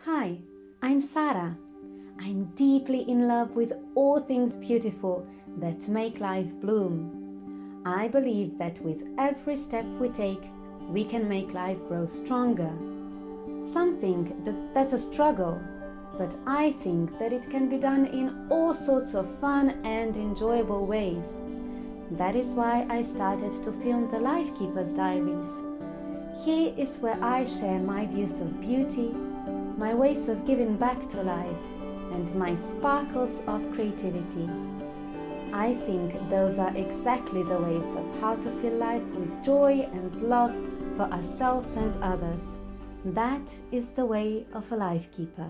Hi, I'm Sarah. I'm deeply in love with all things beautiful that make life bloom. I believe that with every step we take, we can make life grow stronger. Some think that's a struggle, but I think that it can be done in all sorts of fun and enjoyable ways. That is why I started to film the Life Keeper's Diaries. Here is where I share my views of beauty, my ways of giving back to life, and my sparkles of creativity. I think those are exactly the ways of how to fill life with joy and love for ourselves and others. That is the way of a life keeper.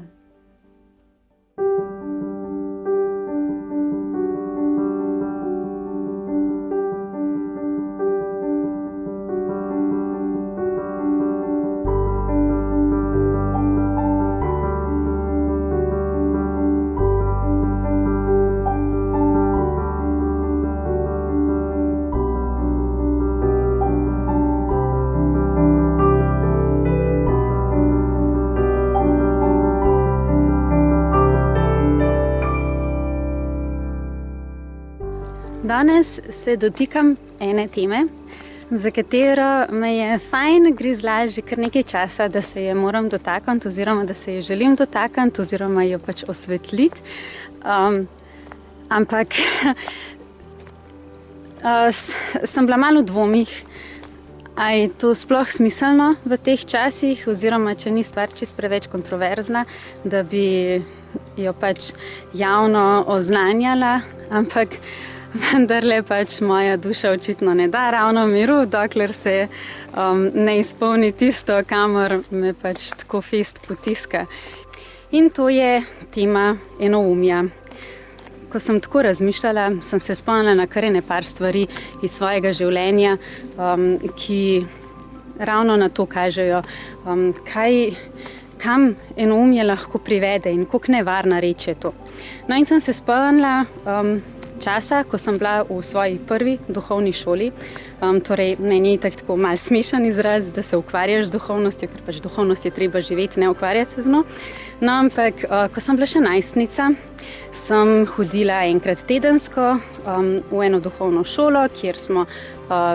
Danes se dotikam ene teme, za katero me je fajn grizla že kar nekaj časa, da se je moram dotakniti oziroma da se je želim dotakniti oziroma jo pač osvetliti. Ampak sem bila malo v dvomih, a je to sploh smiselno v teh časih oziroma če ni stvar čisto preveč kontroverzna, da bi jo pač javno oznanjala, ampak vendarle pač moja duša očitno ne da ravno miru, dokler se ne izpolni tisto, kamor me pač tako fest potiska. In to je tema enoumja. Ko sem tako razmišljala, sem se spomnila na kar ene par stvari iz svojega življenja, ki ravno na to kažejo, kam enoumje lahko privede in koliko nevarna reč je to. No in sem se spomnila časa, ko sem bila v svoji prvi duhovni šoli. Torej, meni je tako malo smešen izraz, da se ukvarjaš z duhovnostjo, ker pač duhovnost je treba živeti, ne ukvarjati se z njo. No, ampak, ko sem bila še najstnica, sem hodila enkrat tedensko v eno duhovno šolo, kjer smo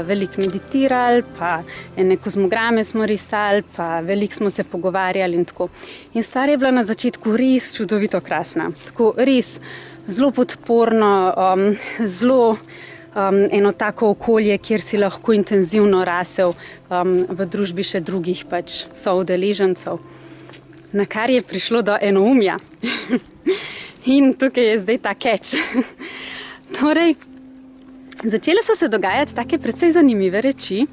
veliko meditirali, pa ene kozmograme smo risali, pa veliko smo se pogovarjali in tako. In stvar je bila na začetku res čudovito krasna. Tako res zelo podporno, zelo eno tako okolje, kjer si lahko intenzivno rasel v družbi še drugih pač soudeležencev. Na kar je prišlo do enoumja. In tukaj je zdaj ta catch. Torej, začele so se dogajati take precej zanimive reči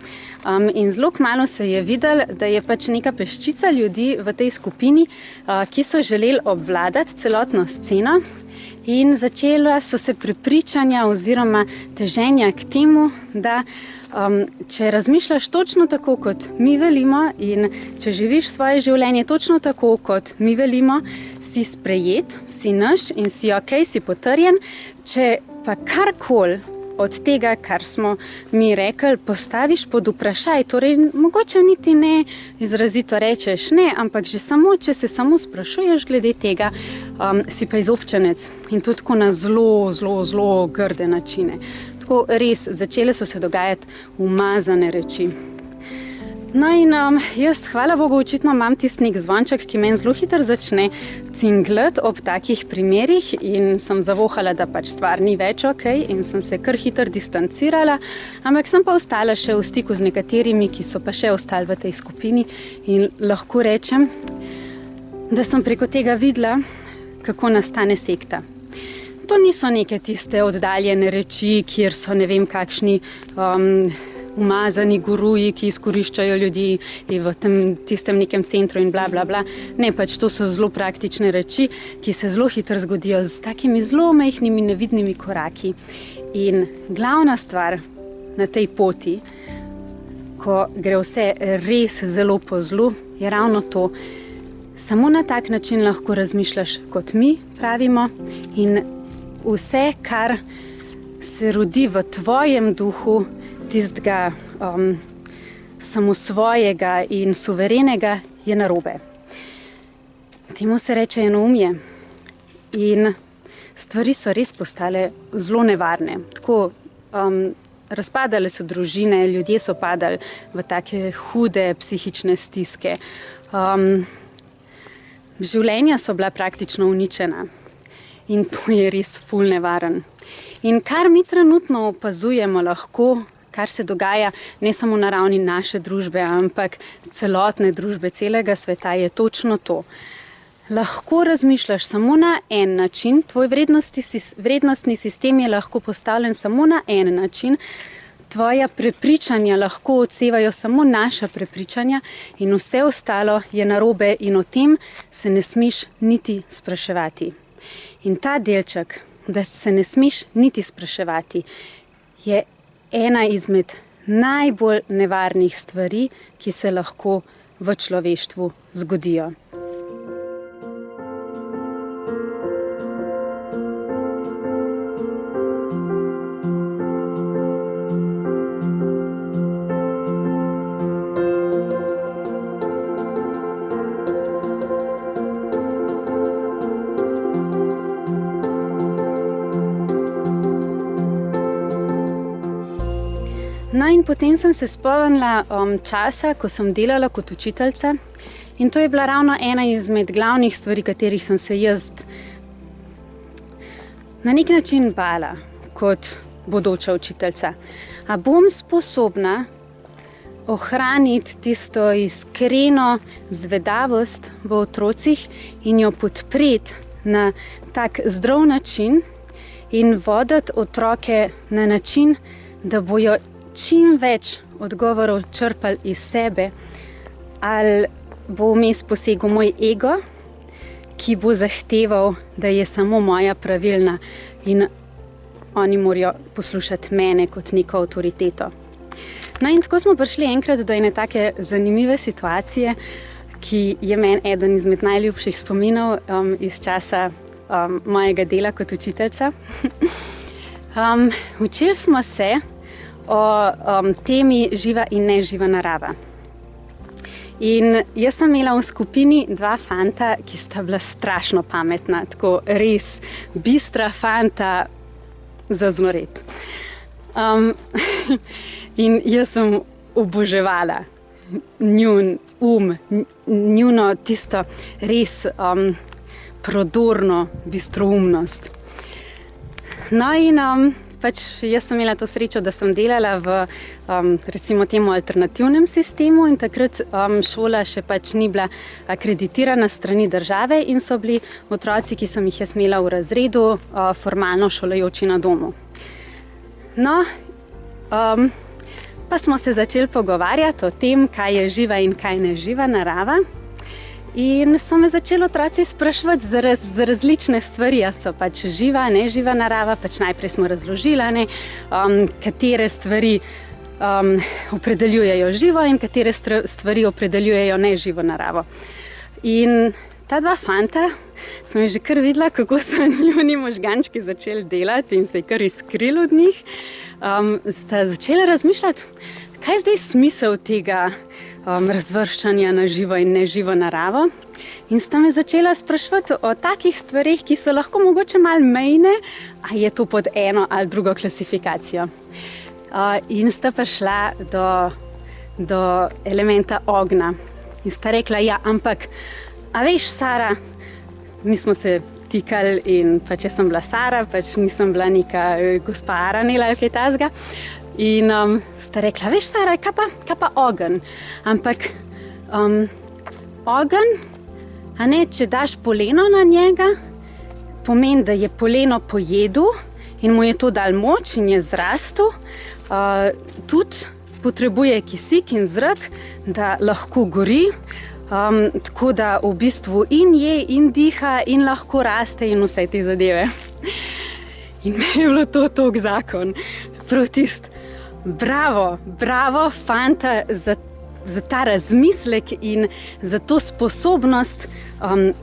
in zelo kmalu se je videlo, da je pač neka peščica ljudi v tej skupini, ki so želeli obvladati celotno sceno. In začela so se prepričanja oziroma teženja k temu, da če razmišljaš točno tako, kot mi velimo in če živiš svoje življenje točno tako, kot mi velimo, si sprejet, si naš in si okej, si potrjen. Če pa karkoli od tega, kar smo mi rekli, postaviš pod vprašaj, torej mogoče niti ne izrazito rečeš ne, ampak že samo, če se samo sprašuješ glede tega, si pa izobčenec in to tako na zelo grde načine. Tako res, začele so se dogajati umazane reči. No in jaz, hvala Bogu, očitno imam tisti nek zvonček, ki meni zelo hitro začne cinglati ob takih primerih in sem zavohala, da pač stvar ni več okej in sem se kar hitro distancirala, ampak sem pa ostala še v stiku z nekaterimi, ki so pa še ostali v tej skupini in lahko rečem, da sem preko tega videla, kako nastane sekta. To niso neke tiste oddaljene reči, kjer so ne vem kakšni umazani guruji, ki izkoriščajo ljudi v tistem nekem centru in bla, bla, bla. Ne, pač to so zelo praktične reči, ki se zelo hitro zgodijo z takimi zelo majhnimi, nevidnimi koraki. In glavna stvar na tej poti, ko gre vse res zelo po zlu, je ravno to. Samo na tak način lahko razmišljaš, kot mi pravimo, in vse, kar se rodi v tvojem duhu, tistega samosvojega in suverenega, je narobe. Temu se reče enoumje. In stvari so res postale zelo nevarne. Tako, razpadale so družine, ljudje so padali v take hude psihične stiske. Življenja so bila praktično uničena. In to je res ful nevaren. In kar mi trenutno opazujemo lahko, kar se dogaja ne samo na ravni naše družbe, ampak celotne družbe, celega sveta, je točno to. Lahko razmišljaš samo na en način, tvoj vrednostni sistem je lahko postavljen samo na en način, tvoja prepričanja lahko odsevajo samo naša prepričanja in vse ostalo je narobe in o tem se ne smeš niti spraševati. In ta delček, da se ne smeš niti spraševati, je ena izmed najbolj nevarnih stvari, ki se lahko v človeštvu zgodijo. No in potem sem se spomnila časa, ko sem delala kot učiteljica in to je bila ravno ena izmed glavnih stvari, katerih sem se jaz na nek način bala kot bodoča učiteljica. A bom sposobna ohraniti tisto iskreno zvedavost v otrocih in jo podpreti na tak zdrav način in voditi otroke na način, da bojo čim več odgovorov črpali iz sebe, ali bo vmes posegel moj ego, ki bo zahteval, da je samo moja pravilna in oni morajo poslušati mene kot neko avtoriteto. No in tako smo prišli enkrat do ene take zanimive situacije, ki je meni eden izmed najljubših spominov iz časa mojega dela kot učiteljica. Učili smo se o temi živa in neživa narava. In jaz sem imela v skupini dva fanta, ki sta bila strašno pametna, tako res bistra fanta za znoret. In jaz sem oboževala njun njuno tisto res prodorno bistroumnost. No in pač jaz sem imela to srečo, da sem delala v recimo temu alternativnem sistemu in takrat šola še pač ni bila akreditirana strani države in so bili otroci, ki sem jih jaz imela v razredu, formalno šolajoči na domu. No, pa smo se začeli pogovarjati o tem, kaj je živa in kaj ne živa narava. In so me začeli otroci spraševati za različne stvari, a so pač živa, neživa narava, pač najprej smo razložili, katere stvari opredeljujejo živo in katere stvari opredeljujejo neživo naravo. In ta dva fanta, sem že kar videla, kako so njuni možgančki začeli delati in se je kar iskrili od njih, sta začeli razmišljati, kaj je zdaj smisel tega razvrščanja na živo in neživo naravo. In sta me začela spraševati o takih stvarih, ki so lahko mogoče malo mejne, a je to pod eno ali drugo klasifikacijo. In sta prišla do elementa ognja. In sta rekla, ja, ampak, a veš, Sara, mi smo se tikali in pač jaz sem bila Sara, pač nisem bila neka gospa Aranela ali kaj takega. In sta rekla, veš, Sara, kaj pa ogenj? Ampak ogenj, a ne, če daš poleno na njega, pomeni, da je poleno pojedel in mu je to dal moč in je zrastel. Tudi potrebuje kisik in zrak, da lahko gori, tako da v bistvu in je, in diha, in lahko raste in vse te zadeve. In me je bilo to tok zakon. Prav tisto. Bravo, fanta, za ta razmislek in za to sposobnost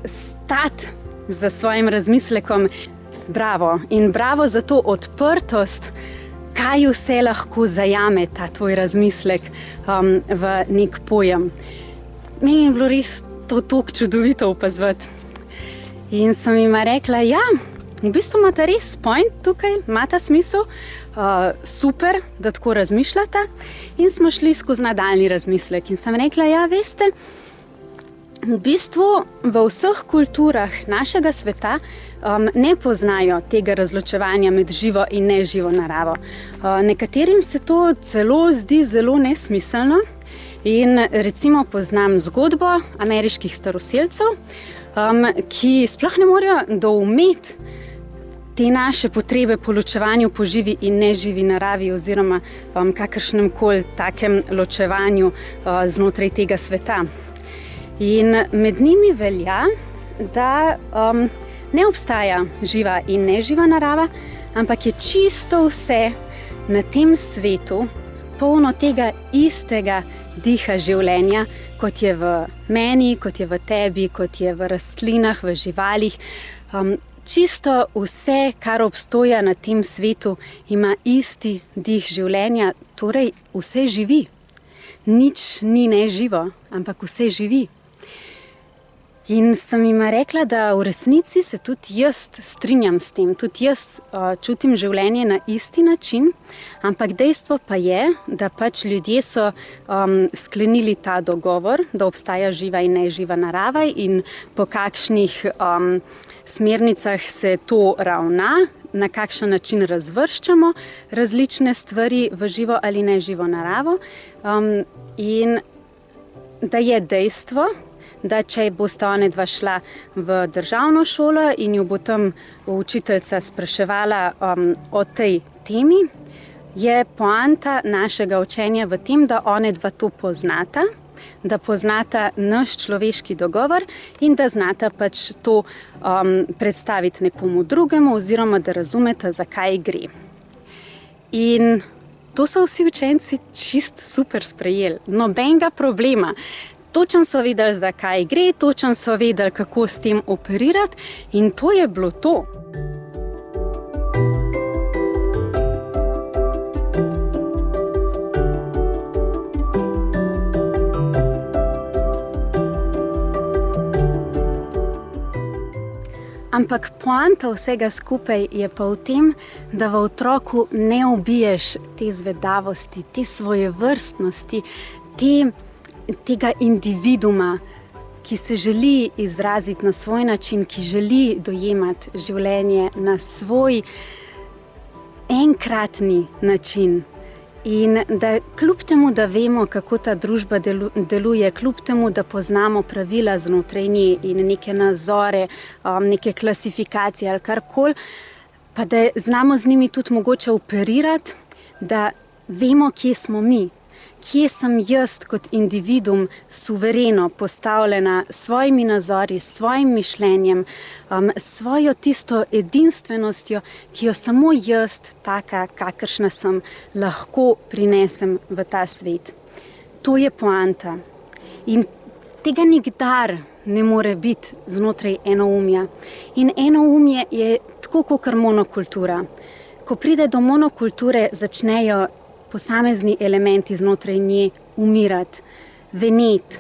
stati za svojim razmislekom. Bravo. In bravo za to odprtost, kaj vse lahko zajame ta tvoj razmislek v nek pojem. Meni je bilo res to toliko čudovito opazovati. In sem jima rekla, ja, v bistvu imate res point tukaj, imate smisel, super, da tako razmišljate. In smo šli skozi nadaljnji razmislek in sem rekla, ja, veste, v bistvu v vseh kulturah našega sveta ne poznajo tega razločevanja med živo in neživo naravo. Nekaterim se to celo zdi zelo nesmiselno in recimo poznam zgodbo ameriških staroselcev, ki sploh ne morejo doumeti te naše potrebe po ločevanju po živi in neživi naravi oziroma kakršnem koli takem ločevanju znotraj tega sveta. In med njimi velja, da ne obstaja živa in neživa narava, ampak je čisto vse na tem svetu polno tega istega diha življenja, kot je v meni, kot je v tebi, kot je v rastlinah, v živalih. Čisto vse, kar obstoja na tem svetu, ima isti dih življenja, torej vse živi. Nič ni neživo, ampak vse živi. In sem jima rekla, da v resnici se tudi jaz strinjam s tem, tudi jaz čutim življenje na isti način, ampak dejstvo pa je, da pač ljudje so sklenili ta dogovor, da obstaja živa in neživa narava in po kakšnih smernicah se to ravna, na kakšen način razvrščamo različne stvari v živo ali neživo naravo. In da je dejstvo, da če boste onedva šla v državno šolo in jo bo tam učiteljica spraševala o tej temi, je poanta našega učenja v tem, da onedva to poznata, da poznata naš človeški dogovor in da znata pač to predstaviti nekomu drugemu oziroma da razumeta, zakaj gre. In to so vsi učenci čist super sprejeli, nobenega problema. Točno so vedeli, zakaj gre, točno so vedeli, kako s tem operirati in to je bilo to. Ampak poanta vsega skupaj je pa v tem, da v otroku ne ubiješ te zvedavosti, te svojevrstnosti, tega individuma, ki se želi izraziti na svoj način, ki želi dojemati življenje na svoj enkratni način. In da kljub temu, da vemo, kako ta družba deluje, kljub temu, da poznamo pravila znotraj nje in neke nazore, neke klasifikacije ali karkoli, pa da znamo z njimi tudi mogoče operirati, da vemo, kje smo mi. Kje sem jaz kot individuum suvereno postavljena s svojimi nazori, s svojim mišljenjem, s svojo tisto edinstvenostjo, ki jo samo jaz, taka, kakršna sem, lahko prinesem v ta svet. To je poanta. In tega nikdar ne more biti znotraj enoumja. In enoumje je tako kot monokultura. Ko pride do monokulture, začnejo posamezni elementi znotraj nje umirati, veneti,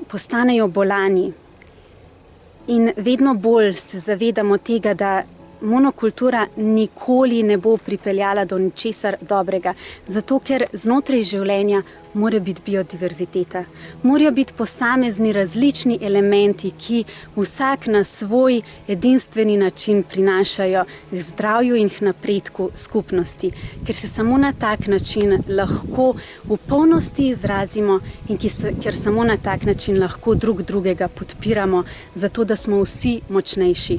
postanejo bolani. In vedno bolj se zavedamo tega, da monokultura nikoli ne bo pripeljala do ničesar dobrega, zato ker znotraj življenja mora biti biodiverziteta. Morajo biti posamezni različni elementi, ki vsak na svoj edinstveni način prinašajo k zdravju in k napredku skupnosti, ker se samo na tak način lahko v polnosti izrazimo in ker samo na tak način lahko drug drugega podpiramo, zato da smo vsi močnejši.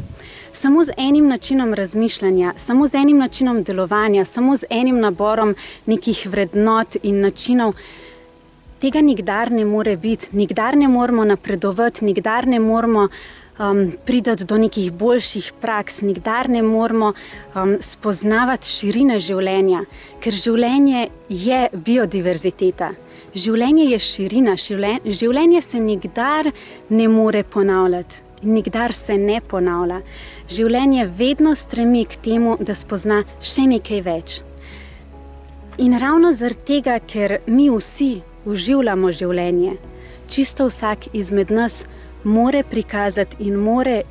Samo z enim načinom razmišljanja, samo z enim načinom delovanja, samo z enim naborom nekih vrednot in načinov, tega nikdar ne more biti, nikdar ne moramo napredovati, nikdar ne moramo priti do nekih boljših praks, nikdar ne moramo spoznavati širine življenja, ker življenje je biodiverziteta. Življenje je širina, življenje se nikdar ne more ponavljati. Nikdar se ne ponavlja. Življenje vedno stremi k temu, da spozna še nekaj več. In ravno zaradi tega, ker mi vsi uživljamo življenje, čisto vsak izmed nas more prikazati in more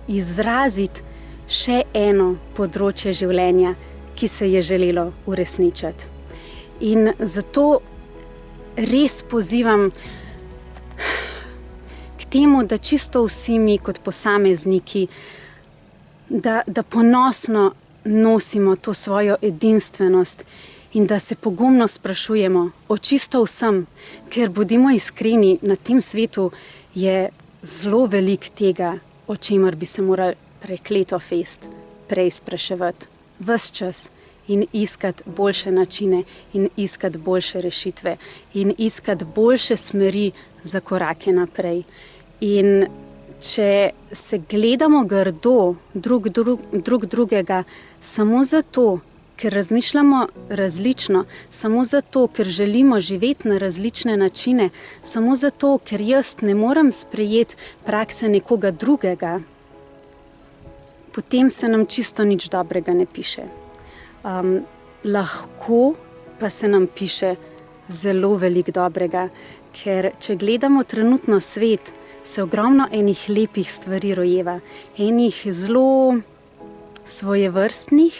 izraziti še eno področje življenja, ki se je želelo uresničiti. In zato res pozivam k temu, da čisto vsi mi kot posamezniki, da ponosno nosimo to svojo edinstvenost in da se pogumno sprašujemo o čisto vsem, ker bodimo iskreni, na tem svetu je zelo veliko tega, o čemer bi se morali prekleto fest prej spraševati ves čas in iskati boljše načine in iskati boljše rešitve in iskati boljše smeri za korake naprej. In če se gledamo grdo drug drugega samo zato, ker razmišljamo različno, samo zato, ker želimo živeti na različne načine, samo zato, ker jaz ne morem sprejeti prakse nekoga drugega, potem se nam čisto nič dobrega ne piše. Lahko pa se nam piše zelo veliko dobrega, ker če gledamo trenutno svet, se ogromno enih lepih stvari rojeva, enih zelo svojevrstnih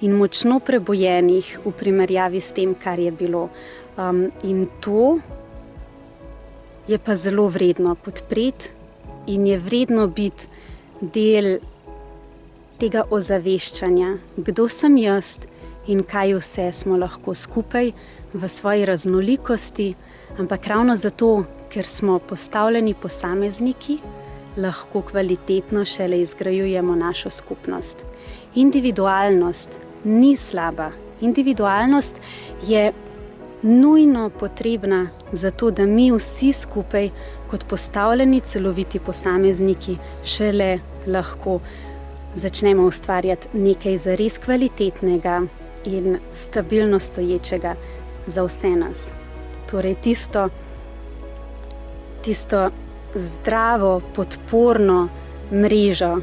in močno prebojenih v primerjavi s tem, kar je bilo. In to je pa zelo vredno podpreti in je vredno biti del tega ozaveščanja, kdo sem jaz in kaj vse smo lahko skupaj v svoji raznolikosti, ampak ravno zato, ker smo postavljeni posamezniki, lahko kvalitetno šele izgrajujemo našo skupnost. Individualnost ni slaba. Individualnost je nujno potrebna zato, da mi vsi skupaj kot postavljeni celoviti posamezniki šele lahko začnemo ustvarjati nekaj zares kvalitetnega in stabilno stoječega za vse nas. Torej tisto zdravo, podporno mrežo,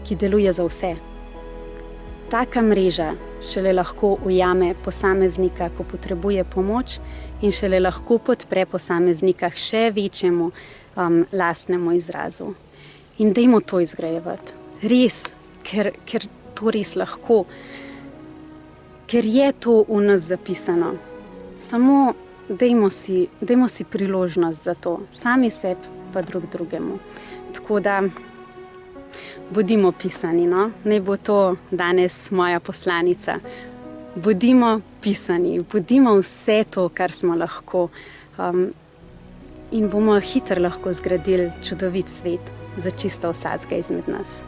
ki deluje za vse. Taka mreža šele lahko ujame posameznika, ko potrebuje pomoč, in šele lahko podpre posameznika k še večjemu lastnemu izrazu. In dajmo to izgrajevati. Res, ker to res lahko, ker je to v nas zapisano. Samo dajmo si priložnost za to, sami sebi pa drugemu. Tako da bodimo pisani, no? Naj bo to danes moja poslanica. Bodimo pisani, bodimo vse to, kar smo lahko, in bomo hitro lahko zgradili čudovit svet za čisto vsakega izmed nas.